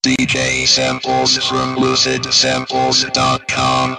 DJ Samples from LucidSamples.com.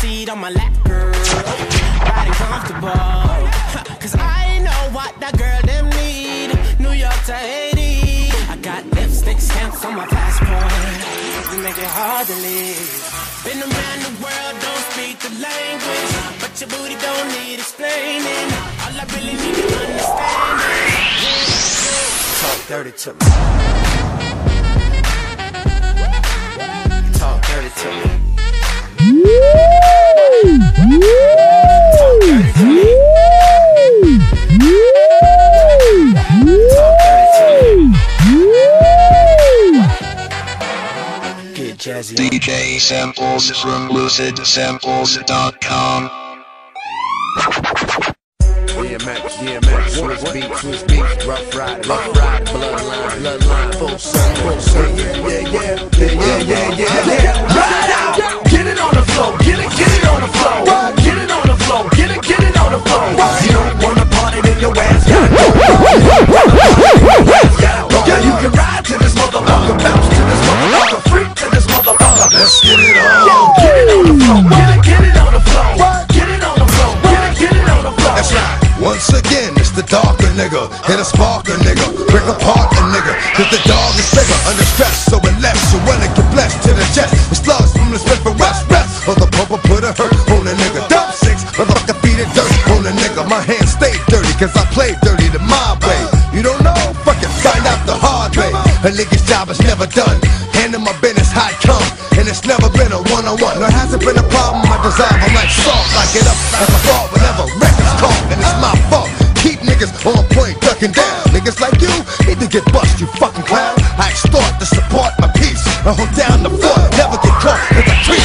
Seat on my lap, girl, riding comfortable. Cause I know what that girl them need. New York to Haiti. I got lipstick stamps on my passport to make it hard to leave. Been around the world, don't speak the language, but your booty don't need explaining. All I really need to understand is talk dirty to me. Talk dirty to me. DJ Samples from LucidSamples.com. DMX, Swiss beats, rough ride, bloodline, full circle, yeah. Ride out, get it on the floor, get it on the floor, get it on the floor, get it on the floor. You don't wanna party, then your ass gotta go. Yeah, you can ride to this motherfucker, bounce to this motherfucker, freak to this motherfucker. Let's get it on. Get it on the floor, get it on the floor, get it on the floor, get it on the floor. That's right. Once again, it's the darker nigga, hit a sparker nigga, break apart a nigga, cause the dog is bigger, under stress, so it left, so when it get blessed to the chest, the slugs from the split for rest, or the pumper put a hurt on a nigga, dump six, motherfucker feed it dirt on a nigga, my hands stay dirty, cause I play dirty the my way, you don't know, fucking find out the hard way, a nigga's job is never done, handle my business how it come, and it's never been a one-on-one, nor has it been a problem, I dissolve, I'm like salt, I get up, like a fall whenever records call, and it's my fault. Keep niggas on point, ducking down. Niggas like you need to get bust, you fucking clown. I extort to support my peace. I hold down the fort, never get caught in the trees.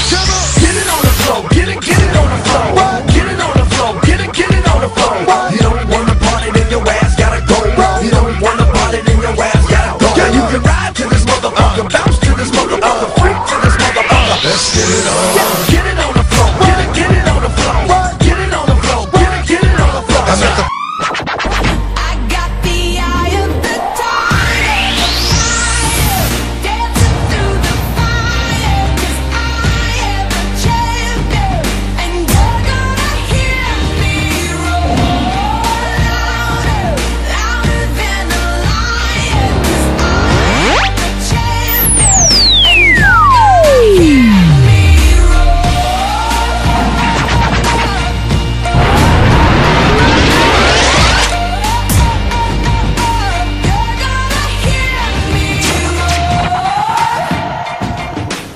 Get it on the floor, get it on the floor. Get it on the floor, get it on the floor. You don't wanna party, then your ass gotta go. You don't wanna party, then your ass gotta go. Yeah, you can ride to this motherfucker, bounce to this motherfucker, freak to this motherfucker. Let's get it on. Get it on the floor, get it on the floor. Get it on the floor, get it on the floor. I'm at the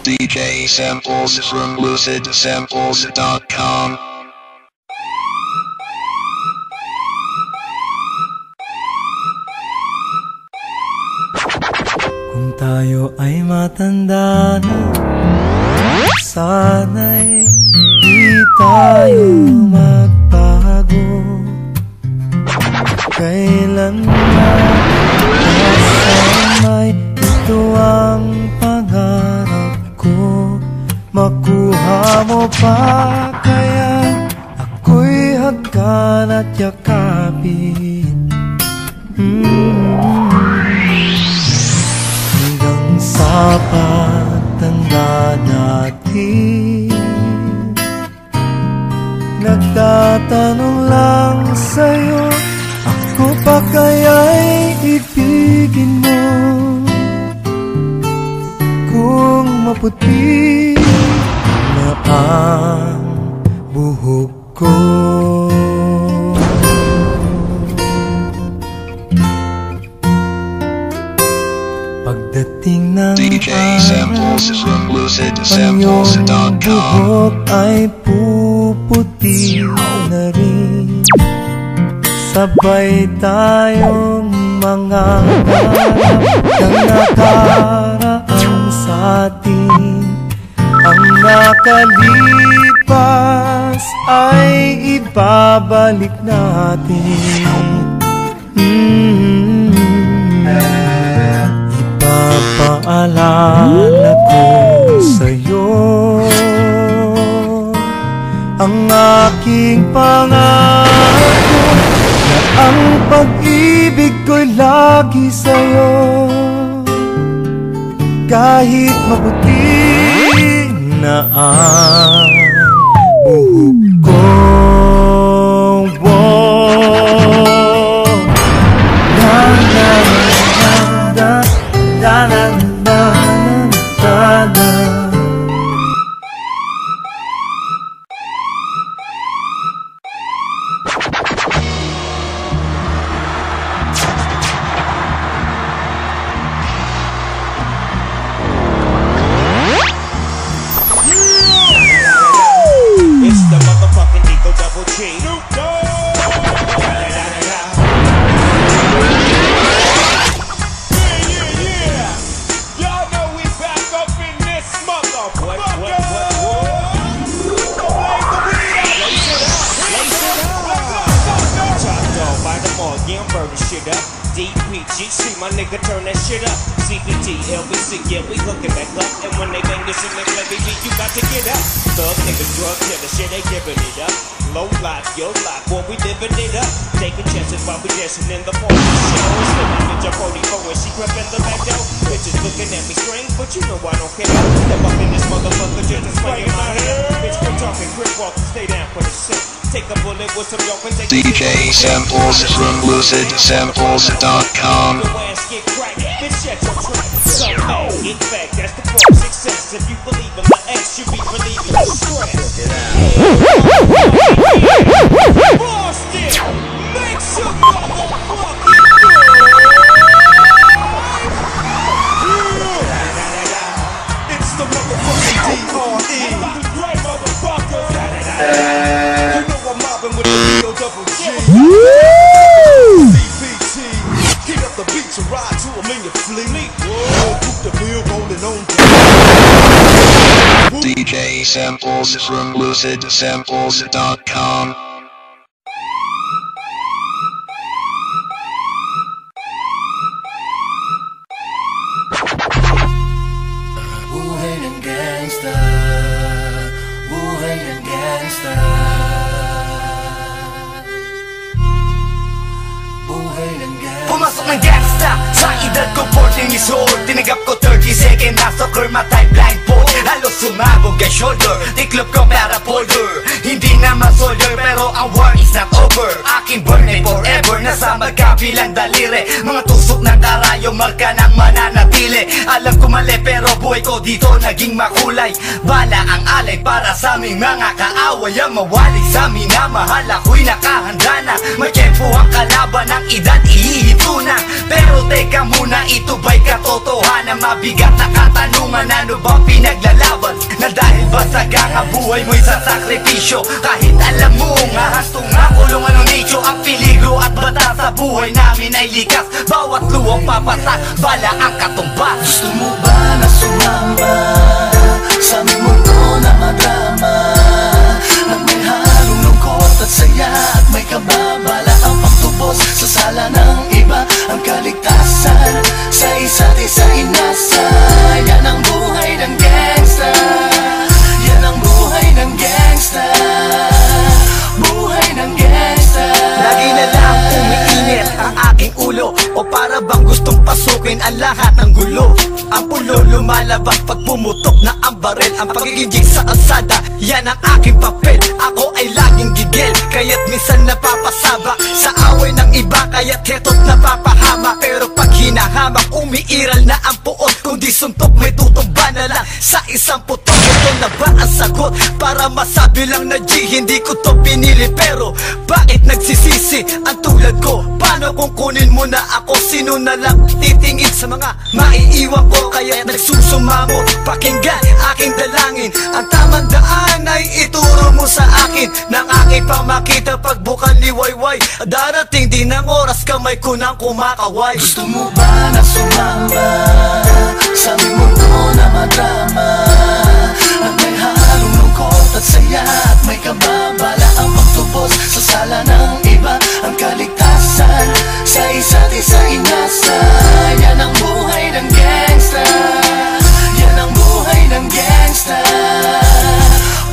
DJ Samples from LucidSamples.com. Kung tayo ay matanda na, sana'y di tayo magbago. Kailanman kasamay, ito ang pangarap ko. Makuha mo pa kaya ako'y hagkan at yakapin. Hanggang sa pagtanda natin, nagtatanong lang sa'yo, ako pa kaya'y ibigin mo? Kung maputi na ang buhok ko. samples from ang iyong lucidsamples.com. buhok ay puputi na rin. Sabay tayong mga harap ng nakaraan sa atin. Ang nakalipas ay ibabalik natin. Ipapaalala ko sa'yo ang aking pangako na ang pag-ibig ko'y lagi sa'yo. Kahit maputi na ang buhok ko, It's the motherfucking Eagle Double G. Y'all know we back up in this motherfucker. Top dog by the mall, yeah, I'm burning shit up. DPG, see my nigga turn that shit up. CPT, LBC, yeah, we hooking back up. And when they bang this in the club, baby, you got to get up. Thug niggas, drug killer, shit, they giving it up. Low life, yo life, boy, we living it up. Taking chances while we dancing in the party. Show, slipping ninja 44 when she crept in the back door. Bitches looking at me strange, but you know I don't care. Step up in this motherfucker, just spraying my hair. Bitch, quit talking, grip walk, stay down for the shit. Take a bullet with some dope and take DJ Samples from lucidsamples.com. In fact, that's the part of success. If you believe in the X, you be believing the stress. Boston, make some motherfucking noise. It's the motherfucking D.R.E. Right, motherfucker. You know I'm mobbing with the Eagle Double G. CPT, heat up the beats and ride to them in your fleet. DJ Samples from lucidsamples.com. Buhay ng gangsta, buhay ng gangsta, buhay ng gangsta. Pumasok ng gangsta sa edad ko 14 years old. Tinagap ko 30 second na soccer matay blindfold. Halos sumabog ang shoulder, tiklop ko para polder. Hindi naman soldier pero ang war is not over. Aking burn ay forever, nasa magkabilang daliri. Mga tusok ng karayo, marka ng mananatili. Alam ko mali pero buhay ko dito naging makulay. Bala ang alay para sa aming mga kaaway. Ang mawali sa minamahal ako'y nakahanda na. May tempo ang kalaban ng edad ihihito na. Pero teka muna, ito ba'y katotohanan? Mabigat na katanungan, ano ba pinaglalaban? Na dahil ba sa ganga buhay mo'y sa sakripisyo? Kahit alam mo nga hastong nga kulungan ng nicho. Ang peligro at bata sa buhay namin ay likas. Bawat luwang papasak, bala ang katumba. Gusto mo ba na sumamba sa aming mundo na madrama? Nang may halong lungkot at saya at may kababala ang pagtubos sa sala ng iba. Ang kaligtasan sa isa't isa inasa. Yan ang buhay ng gangsta. Yan ang buhay ng gangsta. Buhay ng gangsta. Lagi na lang umiinit ang aking ulo, o para bang gustong pasukin ang lahat ng gulo. Ang pulo lumalabas pag pumutok na ang barel. Ang pagiging sa kalsada, yan ang aking papel. Ako ay laging gigil, kaya't minsan napapasaba sa away ng iba, kaya't heto't napapahama. Pero pag hinahamak, umiiral na ang puot. Kundi suntok may tutumba na lang sa isang putok. Ito na ba ang sagot? Para masabi lang na G, hindi ko to pinili. Pero bakit nagsisisi ang tulad ko? Paano kung kunin mo na ako? Sino na lang titingin sa mga maiiwan ko, kaya nagsusumamo. Pakinggan aking dalangin, ang tamang daan ay ituro mo sa akin. Nang aking pamakita pagbukan liwayway, darating din ang oras kamay ko nang kumakaway. Gusto mo ba na sumama sa aming mundo na madrama, at may halong lungkot at saya, at may kababala ang pagtubos sa sala ng iba. Ang kaligtasan sa isa't isa inasa, yan ang buhay ng gangsta, yan ang buhay ng gangsta,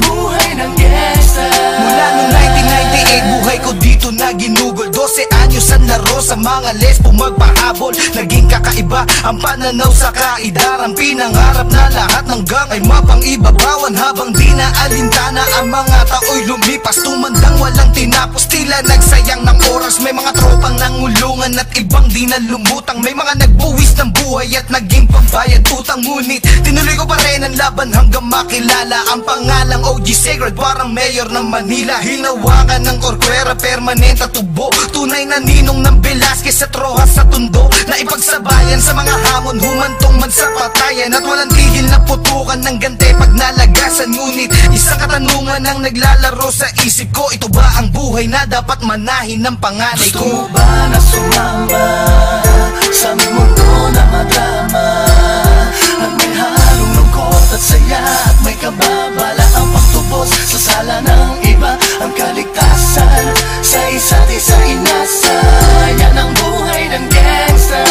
buhay ng gangsta. Mula noong 1998, buhay ko dito na ginugol. 12 anyos ang laro sa mga lesbo magpahabol. Naging kakaiba ang pananaw sa kaidaran. Pinangarap na lahat ng gang ay mapang-ibabawan, habang di na alintana ang mga tao'y lumipas. Tumandang walang tinapos, tila nagsayang ng oras. May mga tropang nangulungan at ibang di na lumutang. May mga nagbuwis ng buhay at naging pambayad utang. Ngunit tinuloy ko pa rin ang laban hanggang makilala ang pangalang OG Sacred, parang mayor ng Manila. Hinawakan ng Corcuera, permanent at tubo. Tunay na ninong ng Velasquez at Rojas sa Tondo, na ipagsabayan sa mga hamon, humantong man sa patayan. At walang tigil na putukan ng gante pag nalagasan. Ngunit isang katanungan ang naglalaro sa isip ko, ito ba ang buhay na dapat manahin ng panganay ko? Gusto mo ba na sumama sa aming mundo na madrama, at may halong lungkot at saya, at may kababala ang pagtubos sa sala ng iba. Ang kaligtasan sa isa't isa inasa, yan ang buhay ng gangsta,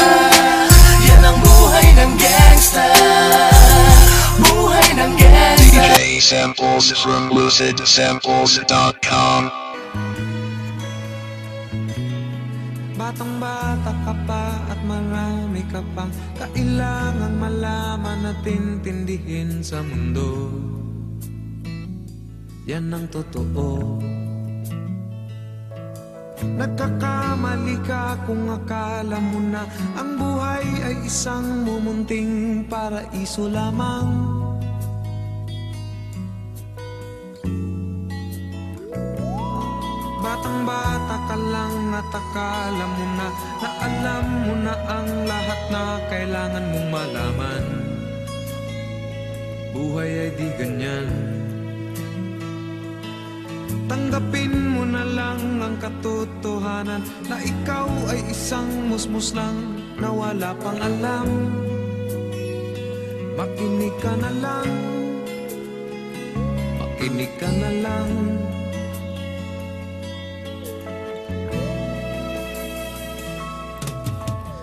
yan ang buhay ng gangsta, buhay ng gangsta. DJ Samples from LucidSamples.com. Batang-bata ka pa at marami ka pang kailangang malaman at intindihin sa mundo. Yan ang totoo. Nagkakamali ka kung akala mo na ang buhay ay isang mumunting paraiso lamang. Batang-bata ka lang at akala mo na alam mo na ang lahat na kailangan mong malaman. Buhay ay di ganyan. Tanggapin mo na lang ang katotohanan na ikaw ay isang musmus lang na wala pang alam. Makinig ka na lang, makinig ka na lang.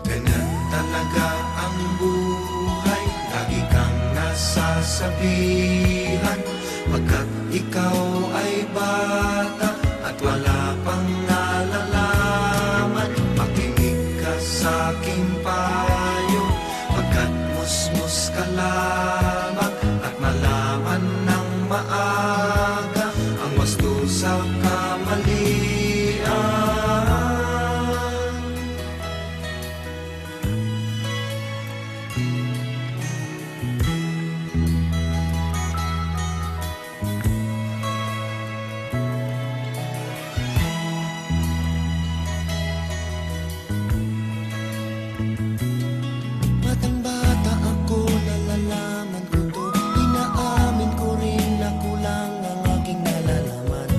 Ganyan talaga ang buhay, lagi kang nasasabihan, pagkat ikaw ay bata at wala pang nalalaman. Makinig ka sa aking payo, pagkat musmus ka lamang, at malaman ng maaga ang wasto sa kamalian. Batang-bata ako, nalalaman ko to. Inaamin ko rin na kulang ang aking nalalaman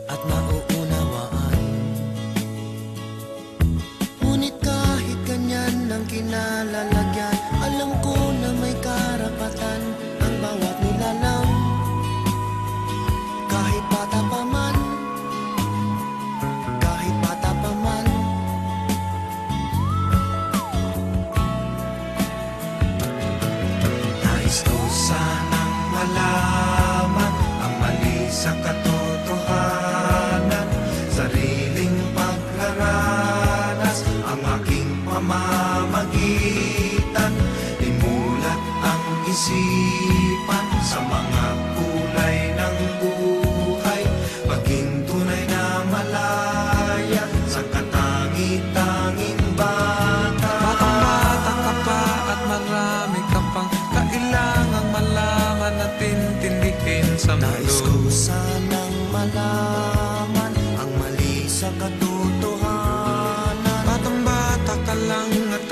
at nauunawaan. Ngunit kahit ganyan ang kinalalagyan, alam ko na may karapatan ang bawat nilalang. Kahit bata pa man, kahit bata pa man. Nais ko sanang malaman ang mali sa katotohanan, sariling pagharanas ang aking pamamagitan. Imulat ang isipan sa mga kulay ng buhay, maging tunay na malaya sa katangi-tanging bata. Batang-bata ka pa at marami ka pang kailangang malaman at intindihin sa Nais ko mundo. sanang malaman ang mali sa katotohanan. Batang-bata ka lang at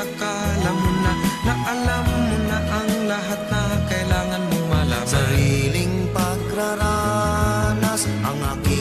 ang aking